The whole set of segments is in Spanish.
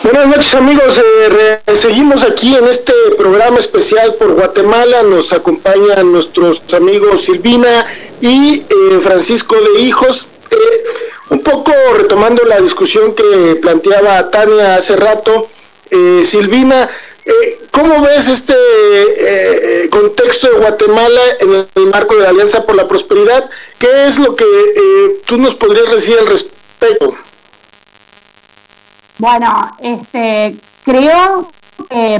Buenas noches, amigos. Seguimos aquí en este programa especial por Guatemala. Nos acompañan nuestros amigos Silvina y Francisco de Hijos. Un poco retomando la discusión que planteaba Tania hace rato, Silvina, ¿cómo ves este contexto de Guatemala en el marco de la Alianza por la Prosperidad? ¿Qué es lo que tú nos podrías decir al respecto? Bueno, creo que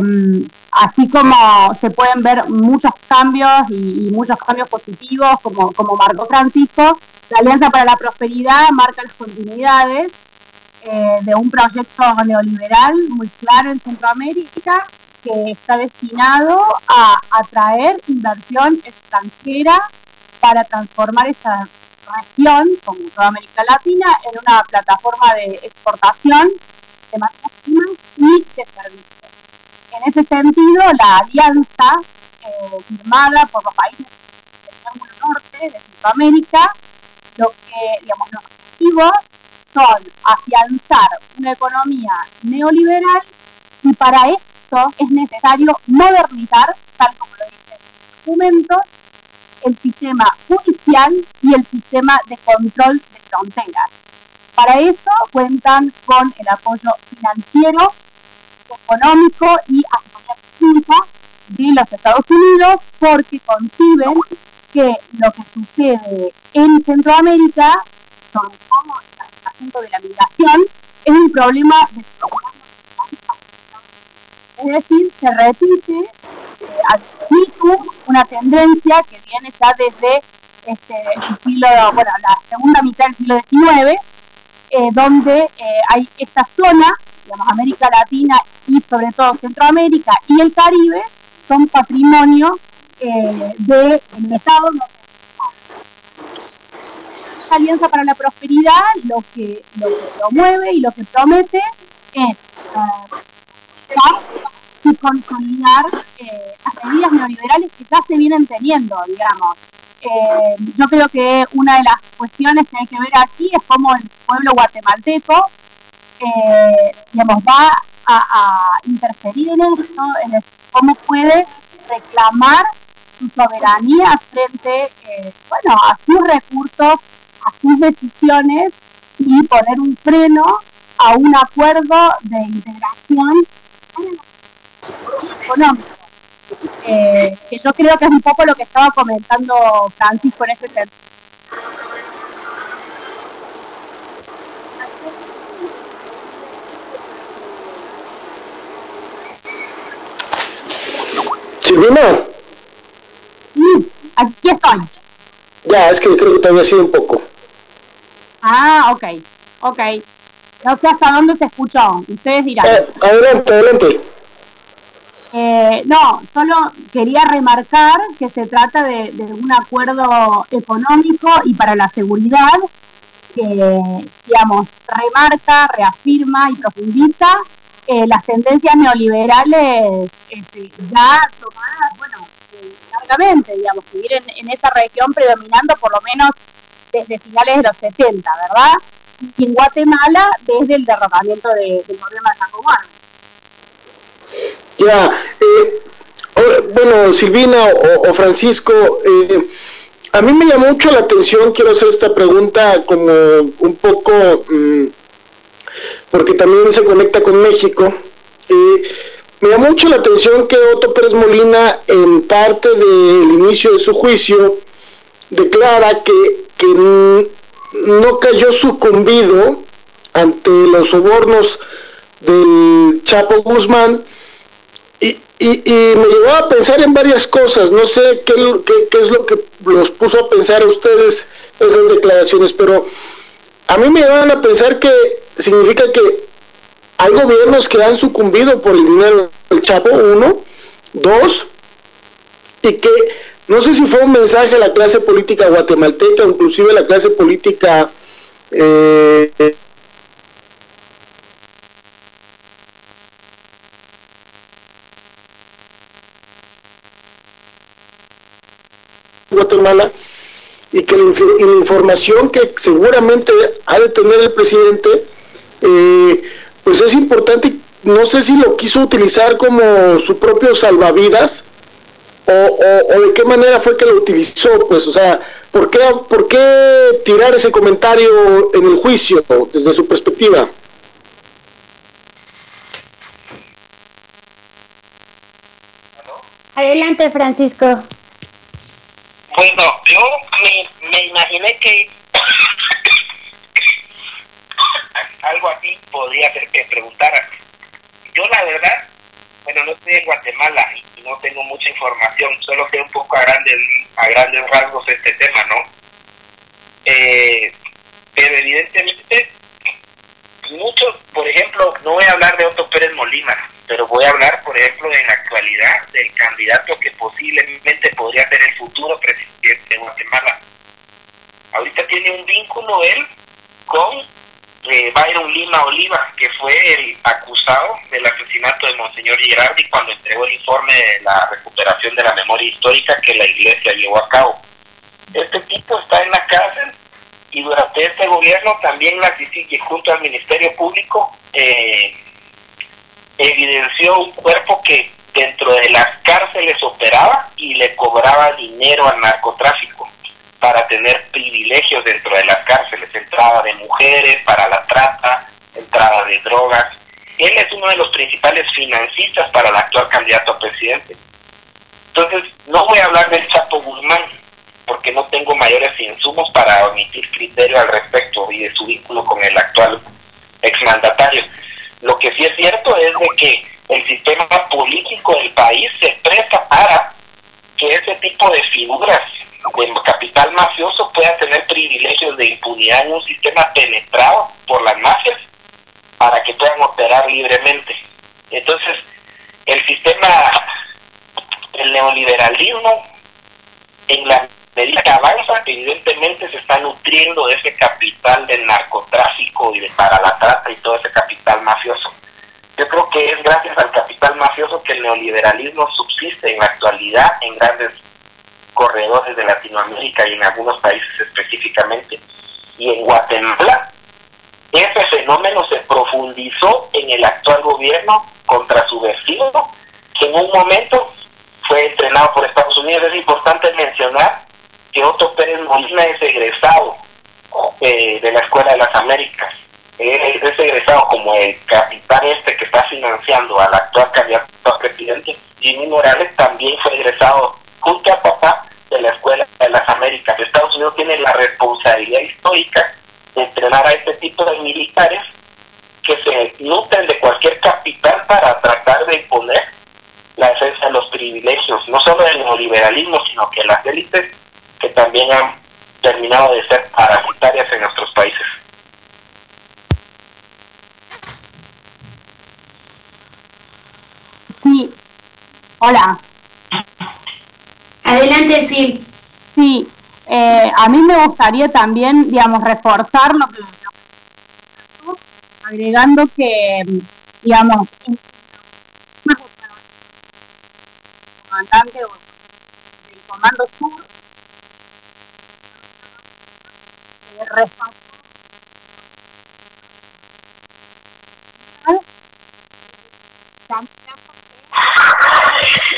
así como se pueden ver muchos cambios y muchos cambios positivos, como marcó Francisco, la Alianza para la Prosperidad marca las continuidades de un proyecto neoliberal muy claro en Centroamérica que está destinado a atraer inversión extranjera para transformar esa región, como toda América Latina, en una plataforma de exportación de materias primas y de servicios. En ese sentido, la alianza firmada por los países del Triángulo Norte de Centroamérica, los objetivos son afianzar una economía neoliberal y para eso es necesario modernizar, tal como lo dice el documento, el sistema judicial y el sistema de control de fronteras. Para eso cuentan con el apoyo financiero, económico y asesoría técnica de los Estados Unidos, porque conciben que lo que sucede en Centroamérica, sobre todo el asunto de la migración, es un problema de seguridad nacional. Es decir, se repite ad infinitum una tendencia que viene ya desde el siglo, la segunda mitad del siglo XIX, donde hay esta zona, América Latina y sobre todo Centroamérica y el Caribe, son patrimonio del Estado norteamericano. La Alianza para la Prosperidad lo que promueve y lo que promete es y consolidar las medidas neoliberales que ya se vienen teniendo, digamos. Yo creo que una de las cuestiones que hay que ver aquí es cómo el pueblo guatemalteco va a interferir en esto, cómo puede reclamar su soberanía frente a sus recursos, a sus decisiones y poner un freno a un acuerdo de integración económica. Que yo creo que es un poco lo que estaba comentando Francisco en este sentido. Silvina. Sí, aquí estoy. Ya, es que creo que te había sido un poco. Ah, ok. No sé hasta dónde se escuchó, ustedes dirán. Adelante. No, solo quería remarcar que se trata de un acuerdo económico y para la seguridad que, remarca, reafirma y profundiza las tendencias neoliberales ya tomadas, largamente, que vienen en esa región predominando por lo menos desde finales de los 70, ¿verdad? Y en Guatemala desde el derrocamiento del gobierno de Franco Juárez. Ya, Silvina o Francisco, a mí me llamó mucho la atención, quiero hacer esta pregunta como un poco, porque también se conecta con México. Me llamó mucho la atención que Otto Pérez Molina, en parte del inicio de su juicio, declara que no cayó sucumbido ante los sobornos del Chapo Guzmán, y me llevó a pensar en varias cosas. No sé qué es lo que los puso a pensar a ustedes esas declaraciones, pero a mí me llevan a pensar que significa que hay gobiernos que han sucumbido por el dinero del Chapo, 1, 2, y que no sé si fue un mensaje a la clase política guatemalteca, inclusive a la clase política Guatemala, y que la información que seguramente ha de tener el presidente pues es importante no sé si lo quiso utilizar como su propio salvavidas o de qué manera fue que lo utilizó, pues, o sea, ¿por qué tirar ese comentario en el juicio desde su perspectiva? Adelante, Francisco. Bueno, yo me imaginé que algo así podría ser que preguntara. Yo la verdad, bueno, no estoy en Guatemala y no tengo mucha información, solo sé un poco a grandes rasgos este tema, ¿no? Pero evidentemente muchos, por ejemplo, no voy a hablar de Otto Pérez Molina, pero voy a hablar, por ejemplo, en la actualidad del candidato que posiblemente podría ser el futuro presidente de Guatemala. Ahorita tiene un vínculo él con Byron Lima Oliva, que fue el acusado del asesinato de Monseñor Girardi cuando entregó el informe de la recuperación de la memoria histórica que la Iglesia llevó a cabo. Este tipo está en la cárcel y durante este gobierno también la CICIG, junto al Ministerio Público, evidenció un cuerpo que dentro de las cárceles operaba y le cobraba dinero al narcotráfico para tener privilegios dentro de las cárceles, entrada de mujeres para la trata, entrada de drogas. Él es uno de los principales financistas para el actual candidato a presidente. Entonces, no voy a hablar del Chapo Guzmán, porque no tengo mayores insumos para emitir criterio al respecto y de su vínculo con el actual exmandatario. Lo que sí es cierto es de que el sistema político del país se presta para que ese tipo de figuras de capital mafioso pueda tener privilegios de impunidad en un sistema penetrado por las mafias para que puedan operar libremente. Entonces, el sistema, el neoliberalismo, en la medida que avanza, evidentemente se está nutriendo de ese capital del narcotráfico y para la trata y todo ese capital mafioso. Yo creo que es gracias al capital mafioso que el neoliberalismo subsiste en la actualidad en grandes corredores de Latinoamérica y en algunos países específicamente. Y en Guatemala ese fenómeno se profundizó en el actual gobierno contra su vecino, que en un momento fue entrenado por Estados Unidos. Es importante mencionar que Otto Pérez Molina es egresado de la Escuela de las Américas. Es egresado como el capitán que está financiando al actual candidato a presidente. Jimmy Morales también fue egresado junto a papá de la Escuela de las Américas. Estados Unidos tiene la responsabilidad histórica de entrenar a este tipo de militares que se nutren de cualquier capital para tratar de imponer la defensa de los privilegios, no solo del neoliberalismo, sino que las élites que también han terminado de ser parasitarias en nuestros países. Sí, hola. Adelante, Sil. Sí, a mí me gustaría también, digamos, reforzar lo que agregando que, digamos, el comandante del Comando Sur resaltó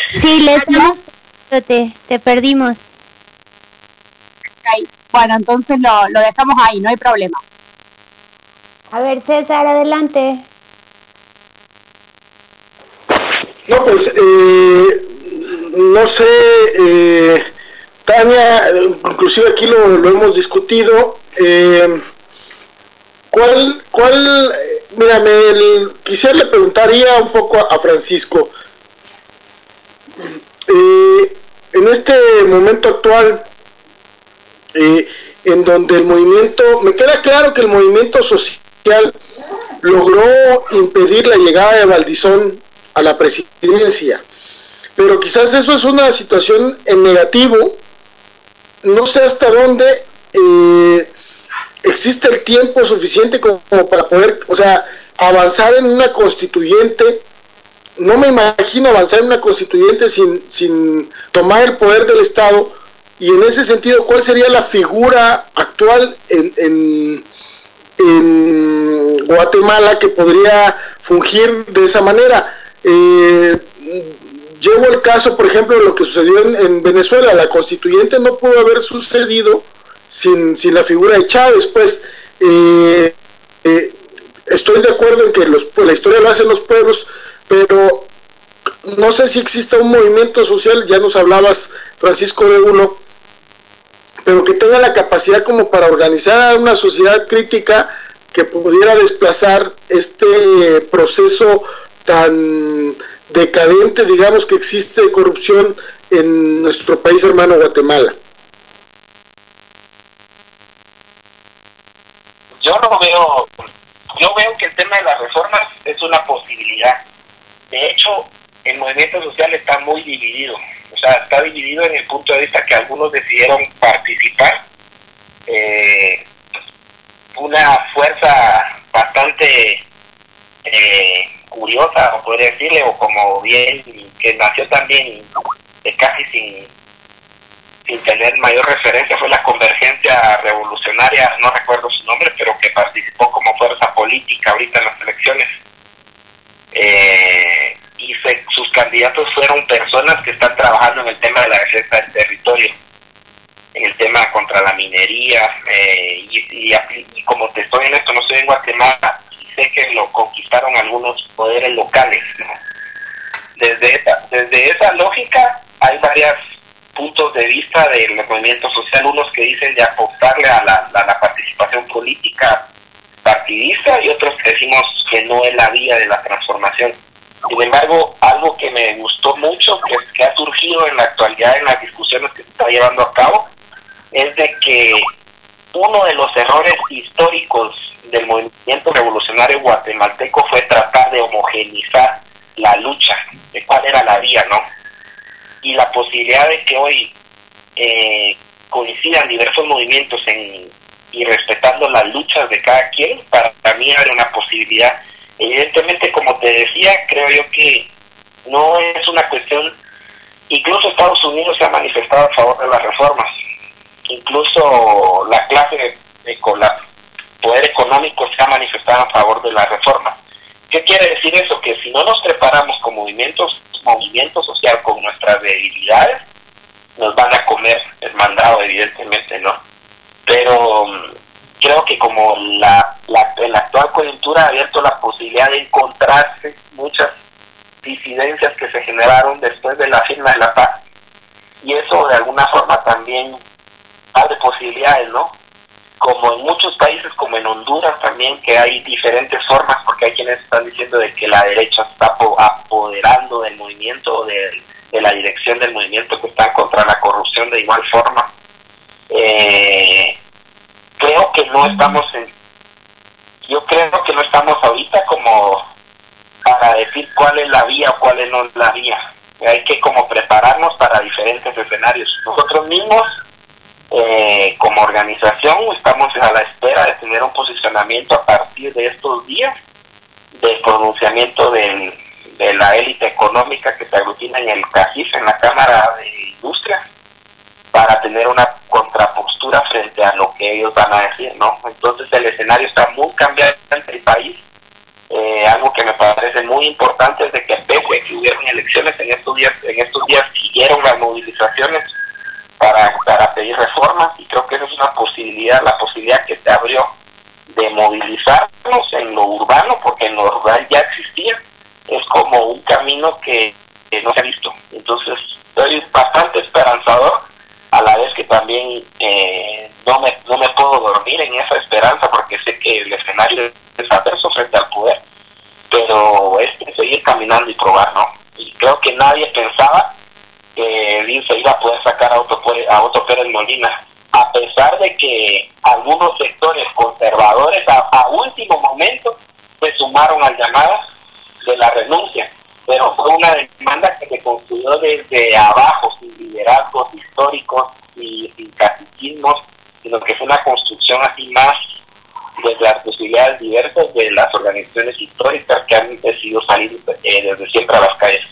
Sí, le estamos... Te perdimos. Okay. Bueno, entonces lo dejamos ahí, no hay problema. A ver, César, adelante. No, pues, no sé, Tania, inclusive aquí lo hemos discutido, mira, quisiera le preguntaría un poco a Francisco, en este momento actual, en donde el movimiento, me queda claro que el movimiento social logró impedir la llegada de Valdizón a la presidencia, pero quizás eso es una situación en negativo. No sé hasta dónde existe el tiempo suficiente como para poder, o sea, avanzar en una constituyente. No me imagino avanzar en una constituyente sin tomar el poder del Estado, y en ese sentido, ¿cuál sería la figura actual en Guatemala que podría fungir de esa manera. Llevo el caso, por ejemplo, de lo que sucedió en Venezuela. La constituyente no pudo haber sucedido sin la figura de Chávez, pues. Estoy de acuerdo en que la historia lo hacen los pueblos, pero no sé si existe un movimiento social, ya nos hablabas, Francisco, de uno, pero que tenga la capacidad como para organizar una sociedad crítica que pudiera desplazar este proceso tan decadente, digamos, que existe de corrupción en nuestro país hermano Guatemala. Yo veo que el tema de las reformas es una posibilidad. De hecho, el movimiento social está muy dividido. O sea, está dividido en el punto de vista que algunos decidieron participar. Una fuerza bastante curiosa, o podría decirle, o como bien, que nació también casi sin tener mayor referencia, fue la Convergencia Revolucionaria, no recuerdo su nombre, pero que participó como fuerza política ahorita en las elecciones. Sus candidatos fueron personas que están trabajando en el tema de la defensa del territorio, en el tema contra la minería, y como te estoy en esto, no estoy en Guatemala, y sé que lo conquistaron algunos poderes locales, ¿no? Desde esa lógica hay varios puntos de vista del movimiento social, unos que dicen de apostarle a la participación política partidista y otros que decimos que no es la vía de la transformación. Sin embargo, algo que me gustó mucho, que ha surgido en la actualidad en las discusiones que se está llevando a cabo, es de que uno de los errores históricos del movimiento revolucionario guatemalteco fue tratar de homogeneizar la lucha, de cuál era la vía, ¿no? Y la posibilidad de que hoy coincidan diversos movimientos y respetando las luchas de cada quien, para mí era una posibilidad. Evidentemente, como te decía, creo yo que no es una cuestión, incluso Estados Unidos se ha manifestado a favor de las reformas, incluso la clase con el poder económico se ha manifestado a favor de las reformas. ¿Qué quiere decir eso? Que si no nos preparamos con movimiento social con nuestras debilidades, nos van a comer el mandado, evidentemente, ¿no? Pero creo que como la actual coyuntura ha abierto la posibilidad de encontrarse muchas disidencias que se generaron después de la firma de la paz, y eso de alguna forma también abre posibilidades, ¿no? Como en muchos países, como en Honduras también, que hay diferentes formas, porque hay quienes están diciendo de que la derecha está apoderando del movimiento, de la dirección del movimiento, que están contra la corrupción de igual forma. Creo que no estamos ahorita como para decir cuál es la vía o cuál no es la vía. Hay que como prepararnos para diferentes escenarios. Nosotros mismos, como organización, estamos a la espera de tener un posicionamiento a partir de estos días del pronunciamiento de la élite económica que se aglutina en el CACIF, en la Cámara de Industria, para tener una contrapostura frente a lo que ellos van a decir, ¿no? Entonces el escenario está muy cambiante en el país. Algo que me parece muy importante es de que pese a que hubieron elecciones en estos días siguieron las movilizaciones para pedir reformas, y creo que esa es una posibilidad, la posibilidad que se abrió de movilizarnos en lo urbano, porque en lo rural ya existía. Es como un camino que no se ha visto. Entonces estoy bastante esperanzador, a la vez que también no me puedo dormir en esa esperanza, porque sé que el escenario es adverso frente al poder, pero es seguir caminando y probar, ¿no? Y creo que nadie pensaba que se iba a poder sacar a Otto Pérez Molina, a pesar de que algunos sectores conservadores a último momento se sumaron al llamado de la renuncia, pero fue una demanda que se construyó desde abajo, sin liderazgos históricos y sin caciquismos, sino que fue una construcción así más desde las posibilidades diversas de las organizaciones históricas que han decidido salir desde siempre a las calles.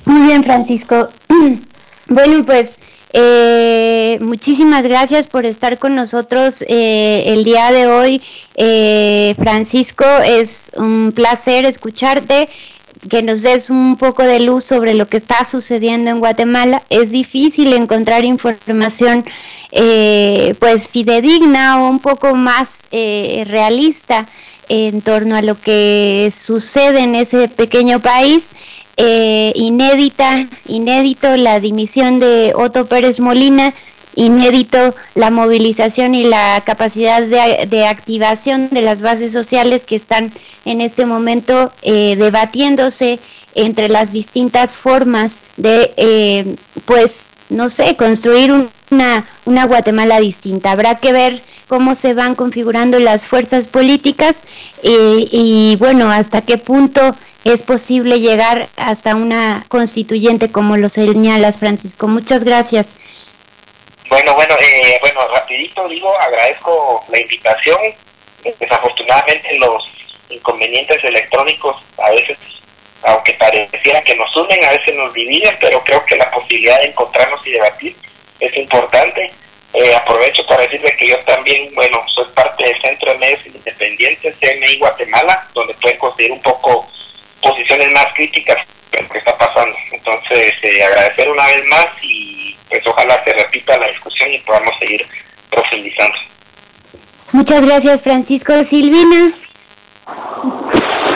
Muy bien, Francisco. Bueno, pues Muchísimas gracias por estar con nosotros el día de hoy, Francisco. Es un placer escucharte, que nos des un poco de luz sobre lo que está sucediendo en Guatemala. Es difícil encontrar información pues fidedigna o un poco más realista en torno a lo que sucede en ese pequeño país. Inédito la dimisión de Otto Pérez Molina, inédito la movilización y la capacidad de activación de las bases sociales que están en este momento debatiéndose entre las distintas formas de, pues, no sé, construir una Guatemala distinta. Habrá que ver cómo se van configurando las fuerzas políticas y bueno, hasta qué punto es posible llegar hasta una constituyente, como lo señalas, Francisco. Muchas gracias. Bueno, rapidito digo, agradezco la invitación. Desafortunadamente los inconvenientes electrónicos a veces, aunque pareciera que nos unen, a veces nos dividen, pero creo que la posibilidad de encontrarnos y debatir es importante. Aprovecho para decirle que yo también, soy parte del Centro de Medios Independientes, CMI Guatemala, donde pueden conseguir un poco posiciones más críticas de lo que está pasando. Entonces, agradecer una vez más y pues ojalá se repita la discusión y podamos seguir profundizando. Muchas gracias, Francisco. Silvina.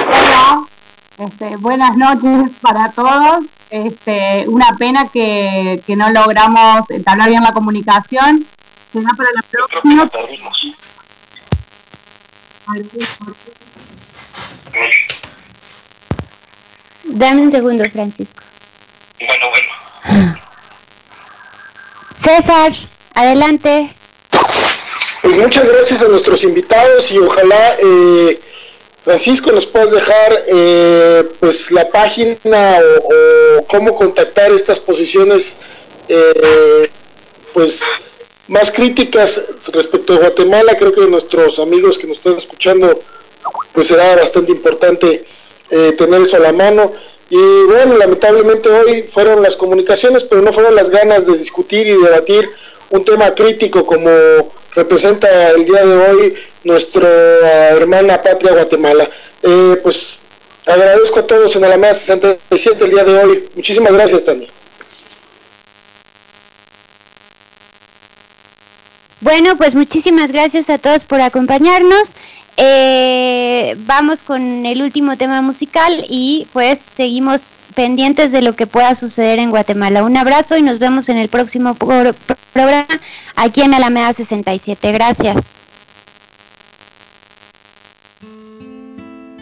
Hola, buenas noches para todos. Una pena que no logramos entablar bien la comunicación. Será para la próxima. Dame un segundo, Francisco. Bueno. César, adelante. Pues muchas gracias a nuestros invitados y ojalá, Francisco, nos puedas dejar pues la página o cómo contactar estas posiciones pues más críticas respecto a Guatemala. Creo que nuestros amigos que nos están escuchando, pues será bastante importante tener eso a la mano. Y bueno, lamentablemente hoy fueron las comunicaciones, pero no fueron las ganas de discutir y debatir un tema crítico como representa el día de hoy nuestra hermana patria Guatemala. Pues agradezco a todos en Alameda 67 el día de hoy. Muchísimas gracias, Tania. Bueno, pues muchísimas gracias a todos por acompañarnos. Vamos con el último tema musical y pues seguimos pendientes de lo que pueda suceder en Guatemala. Un abrazo y nos vemos en el próximo programa aquí en Alameda 67. Gracias.